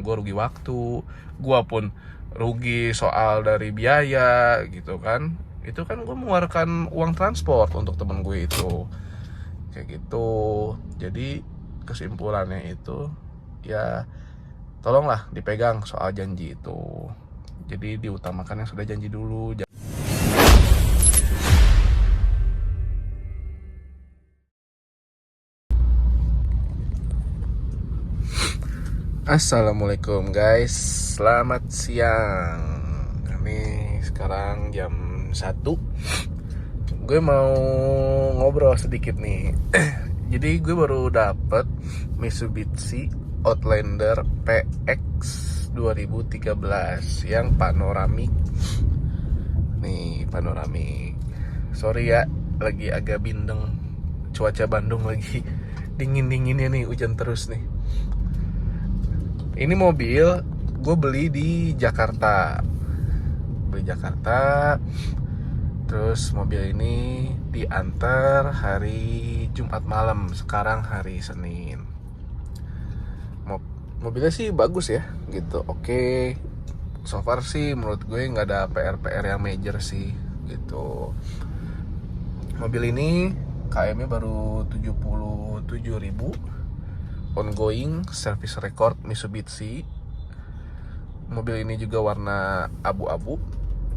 gue rugi waktu, gue pun rugi soal dari biaya gitu kan. Itu kan gue mengeluarkan uang transport untuk temen gue itu, kayak gitu. Jadi kesimpulannya itu ya, tolonglah dipegang soal janji itu. Jadi diutamakan yang sudah janji dulu. Assalamualaikum guys, selamat siang. Ini sekarang jam 1. Gue mau ngobrol sedikit nih. Jadi gue baru dapet Mitsubishi Outlander PX 2013 yang panoramik. Nih panoramik. Sorry ya, lagi agak bindeng. Cuaca Bandung lagi dingin-dinginnya nih, hujan terus nih. Ini mobil gue beli di Jakarta. Terus mobil ini diantar hari Jumat malam. Sekarang hari Senin. Mobilnya sih bagus ya, gitu. Oke. So far sih menurut gue nggak ada PR yang major sih, gitu. Mobil ini KM-nya baru 77.000. Ongoing service record Mitsubishi. Mobil ini juga warna abu-abu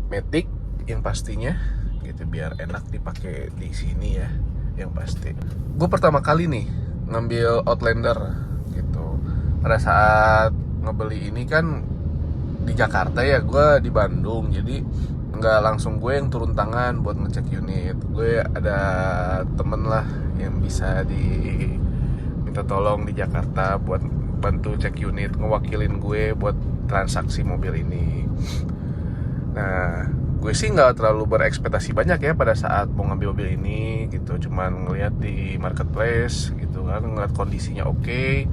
matic yang pastinya, gitu, biar enak dipakai di sini ya, yang pasti. Gue pertama kali nih ngambil Outlander gitu. Pada saat ngebeli ini kan di Jakarta ya, gue di Bandung, jadi nggak langsung gue yang turun tangan buat ngecek unit. Gue ada temen lah yang bisa minta tolong di Jakarta buat bantu cek unit, ngewakilin gue buat transaksi mobil ini. Nah, gue sih nggak terlalu berekspektasi banyak ya pada saat mau ngambil mobil ini, gitu. Cuman ngeliat di marketplace gitu kan, ngeliat kondisinya oke.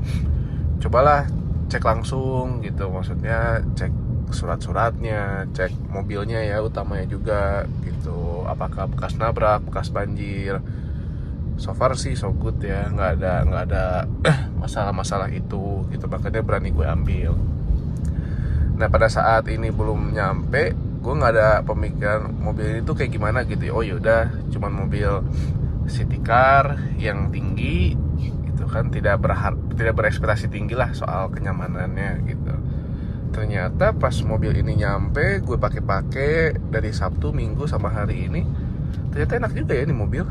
Cobalah cek langsung gitu, maksudnya cek surat-suratnya, cek mobilnya ya, utamanya juga gitu. Apakah bekas nabrak, bekas banjir. So far sih so good ya, nggak ada masalah-masalah itu gitu, makanya berani gue ambil. Nah pada saat ini belum nyampe, gue nggak ada pemikiran mobil ini tuh kayak gimana gitu. Oh yaudah, cuman mobil city car yang tinggi gitu kan, tidak berekspektasi tinggi lah soal kenyamanannya gitu. Ternyata pas mobil ini nyampe, gue pakai dari Sabtu, Minggu sama hari ini, ternyata enak juga ya ini mobil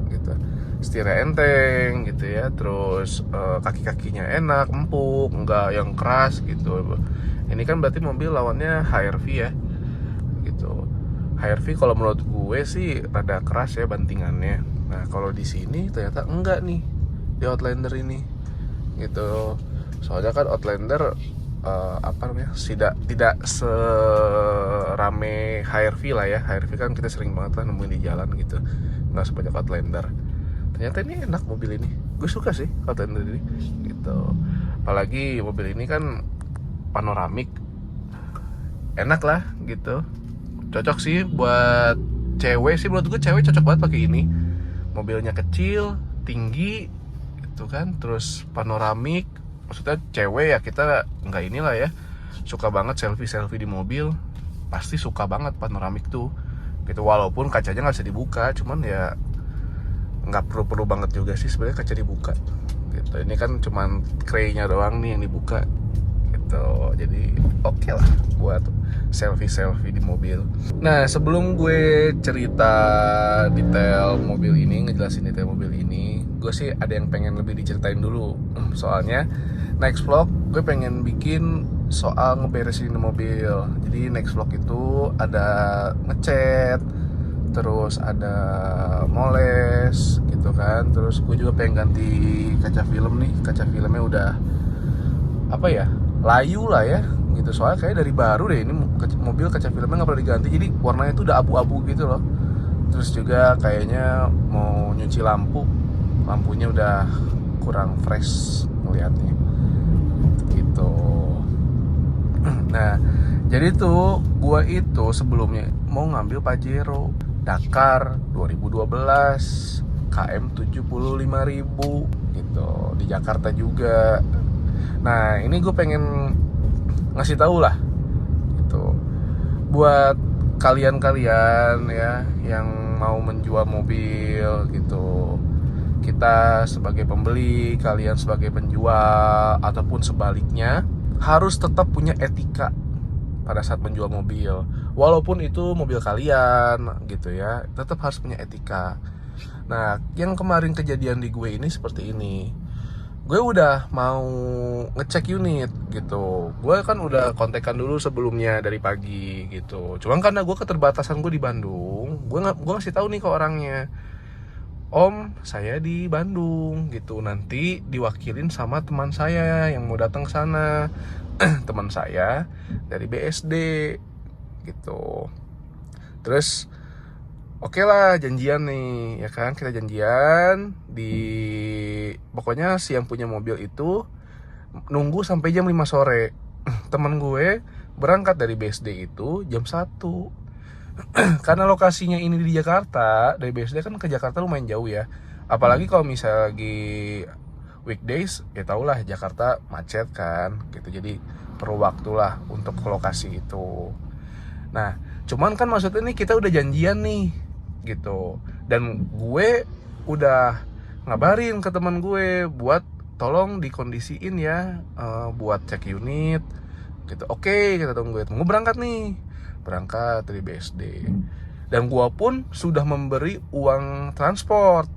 gitu. Setirnya enteng gitu ya, terus kaki-kakinya enak, empuk, nggak yang keras gitu. Ini kan berarti mobil lawannya HR-V ya gitu. HR-V kalau menurut gue sih rada keras ya bantingannya. Nah kalau di sini ternyata enggak nih di Outlander ini gitu. Soalnya kan Outlander tidak serame HR-V lah ya. HR-V kan kita sering banget lah nemuin di jalan gitu, nggak sebanyak Outlander. Ternyata ini enak mobil ini, gue suka sih Outlander ini gitu. Apalagi mobil ini kan panoramik, enak lah gitu. Cocok sih buat cewek sih, menurut gue cewek cocok banget pakai ini. Mobilnya kecil, tinggi gitu kan, terus panoramik. Maksudnya cewek ya, kita nggak inilah ya, suka banget selfie di mobil, pasti suka banget panoramik tuh gitu. Walaupun kacanya nggak bisa dibuka, cuman ya nggak perlu banget juga sih sebenarnya kaca dibuka gitu. Ini kan cuman kraynya doang nih yang dibuka gitu. Jadi oke lah buat selfie di mobil. Nah sebelum gue cerita detail mobil ini, ngejelasin detail mobil ini, gue sih ada yang pengen lebih diceritain dulu. Soalnya next vlog gue pengen bikin soal ngeberesin mobil. Jadi next vlog itu ada ngecat, terus ada moles gitu kan. Terus gue juga pengen ganti kaca film nih. Kaca filmnya udah layu lah ya gitu. Soalnya kayak dari baru deh ini mobil, kaca filmnya nggak pernah diganti, jadi warnanya tuh udah abu-abu gitu loh. Terus juga kayaknya mau nyuci lampunya udah kurang fresh ngeliatnya gitu. Nah jadi tuh gue itu sebelumnya mau ngambil Pajero Dakar 2012 KM 75.000 gitu di Jakarta juga. Nah ini gue pengen ngasih tahu lah gitu buat kalian-kalian ya yang mau menjual mobil gitu. Kita sebagai pembeli, kalian sebagai penjual, ataupun sebaliknya, harus tetap punya etika pada saat menjual mobil. Walaupun itu mobil kalian gitu ya, tetap harus punya etika. Nah, yang kemarin kejadian di gue ini seperti ini. Gue udah mau ngecek unit gitu. Gue kan udah kontekan dulu sebelumnya dari pagi gitu. Cuman karena gue keterbatasan gue di Bandung, gue ngasih tahu nih ke orangnya, Om, saya di Bandung gitu. Nanti diwakilin sama teman saya yang mau datang ke sana. Teman saya dari BSD gitu. Terus oke lah, janjian nih, ya kan? Kita janjian di, pokoknya si yang punya mobil itu nunggu sampai jam 5 sore. Temen gue berangkat dari BSD itu jam 1. Karena lokasinya ini di Jakarta, dari BSD kan ke Jakarta lumayan jauh ya. Apalagi kalau misalnya lagi weekdays, ya tau lah Jakarta macet kan gitu. Jadi perlu waktu lah untuk ke lokasi itu. Nah, cuman kan maksudnya nih kita udah janjian nih gitu. Dan gue udah ngabarin ke teman gue buat tolong dikondisiin ya, buat cek unit gitu. Oke, kita tunggu berangkat nih. Berangkat dari BSD. Dan gue pun sudah memberi uang transport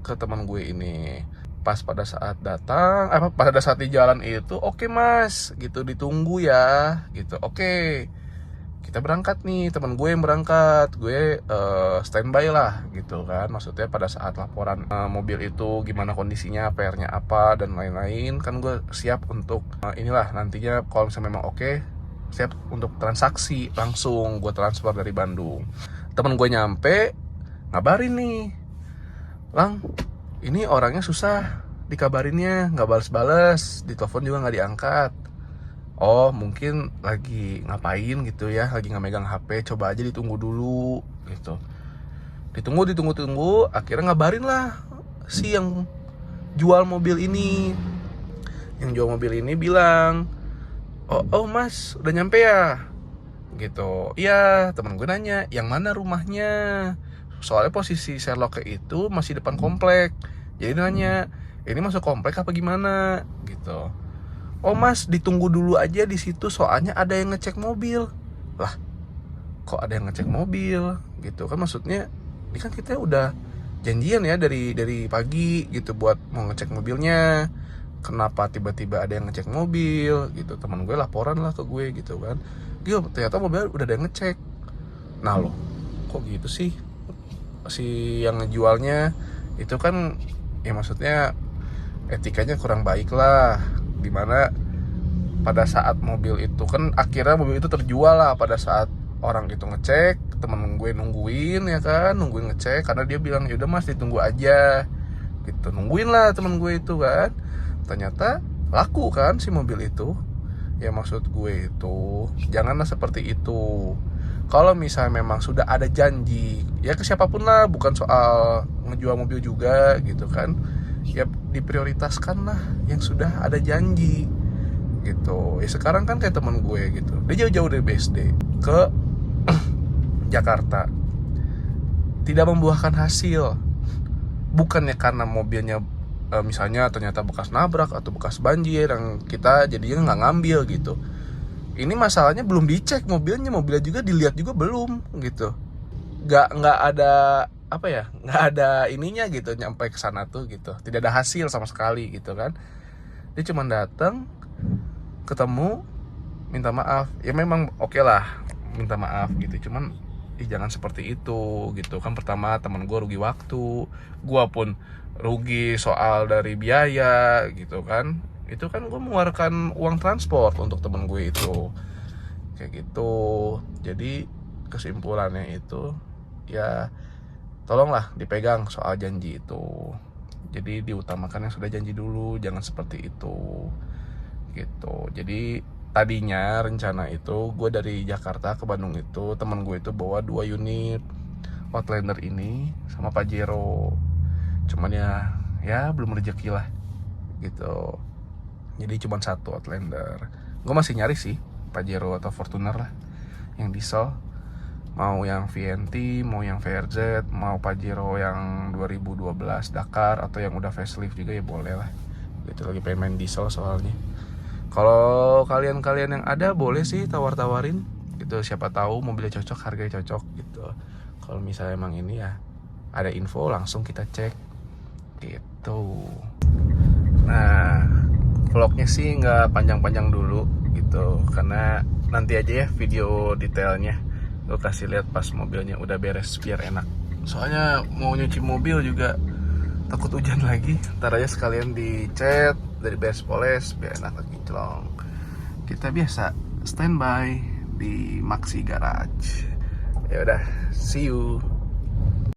ke teman gue ini. Pas pada saat datang, pada saat di jalan itu, oke mas, gitu ditunggu ya, gitu. Oke, kita berangkat nih, teman gue yang berangkat, gue standby lah, gitu kan. Maksudnya pada saat laporan mobil itu gimana kondisinya, PR-nya apa dan lain-lain, kan gue siap untuk inilah nantinya kalau misalnya memang oke, siap untuk transaksi langsung gue transfer dari Bandung. Temen gue nyampe ngabarin nih, Lang, ini orangnya susah dikabarinnya, nggak bales-bales, di telepon juga nggak diangkat. Oh mungkin lagi ngapain gitu ya, lagi nggak megang HP, coba aja ditunggu dulu gitu. Ditunggu, akhirnya ngabarin lah si yang jual mobil ini. Yang jual mobil ini bilang, oh mas udah nyampe ya gitu. Iya, temen gue nanya yang mana rumahnya, soalnya posisi Sherlock itu masih depan komplek. Jadi dia nanya, ini masuk komplek apa gimana gitu. Oh mas, ditunggu dulu aja di situ, soalnya ada yang ngecek mobil. Lah, kok ada yang ngecek mobil gitu kan? Maksudnya ini kan kita udah janjian ya dari pagi gitu buat mau ngecek mobilnya. Kenapa tiba-tiba ada yang ngecek mobil gitu? Teman gue laporan lah ke gue gitu kan. Dia ternyata mobil udah ada yang ngecek. Nah loh, kok gitu sih? Si yang ngejualnya itu kan ya maksudnya etikanya kurang baik lah. Dimana pada saat mobil itu kan akhirnya mobil itu terjual lah pada saat orang itu ngecek. Temen gue nungguin ya kan, nungguin ngecek karena dia bilang yaudah mas ditunggu aja gitu. Nungguin lah temen gue itu kan. Ternyata laku kan si mobil itu. Ya maksud gue itu janganlah seperti itu. Kalau misalnya memang sudah ada janji, ya ke siapapun lah, bukan soal ngejual mobil juga gitu kan, ya diprioritaskan lah yang sudah ada janji gitu. Ya sekarang kan kayak teman gue gitu, dia jauh-jauh dari BSD ke Jakarta, tidak membuahkan hasil. Bukannya karena mobilnya misalnya ternyata bekas nabrak atau bekas banjir yang kita jadinya nggak ngambil gitu. Ini masalahnya belum dicek mobilnya juga dilihat juga belum gitu. Nggak ada apa ya, nggak ada ininya gitu nyampe ke sana tuh gitu. Tidak ada hasil sama sekali gitu kan. Dia cuma datang, ketemu, minta maaf. Ya memang oke lah minta maaf gitu. Cuman jangan seperti itu gitu kan. Pertama teman gue rugi waktu, gue pun rugi soal dari biaya gitu kan. Itu kan gue mengeluarkan uang transport untuk temen gue itu kayak gitu. Jadi kesimpulannya itu ya tolonglah dipegang soal janji itu. Jadi diutamakan yang sudah janji dulu, jangan seperti itu gitu. Jadi tadinya rencana itu gue dari Jakarta ke Bandung itu temen gue itu bawa 2 unit Outlander ini sama Pajero. Cuman ya belum rezeki lah gitu. Jadi cuma 1 Outlander. Gue masih nyari sih Pajero atau Fortuner lah, yang diesel. Mau yang VNT, mau yang VRZ, mau Pajero yang 2012 Dakar atau yang udah facelift juga ya boleh lah. Gitu, lagi pengen main diesel soalnya. Kalau kalian yang ada boleh sih tawar-tawarin gitu, siapa tahu mobilnya cocok, harganya cocok gitu. Kalau misalnya emang ini ya ada info langsung kita cek gitu. Nah, vlognya sih nggak panjang-panjang dulu gitu, karena nanti aja ya video detailnya gue kasih lihat pas mobilnya udah beres biar enak. Soalnya mau nyuci mobil juga takut hujan lagi, ntar aja sekalian dicat dari beres poles biar enak lagi celong. Kita biasa standby di Maxi Garage. Ya udah, see you.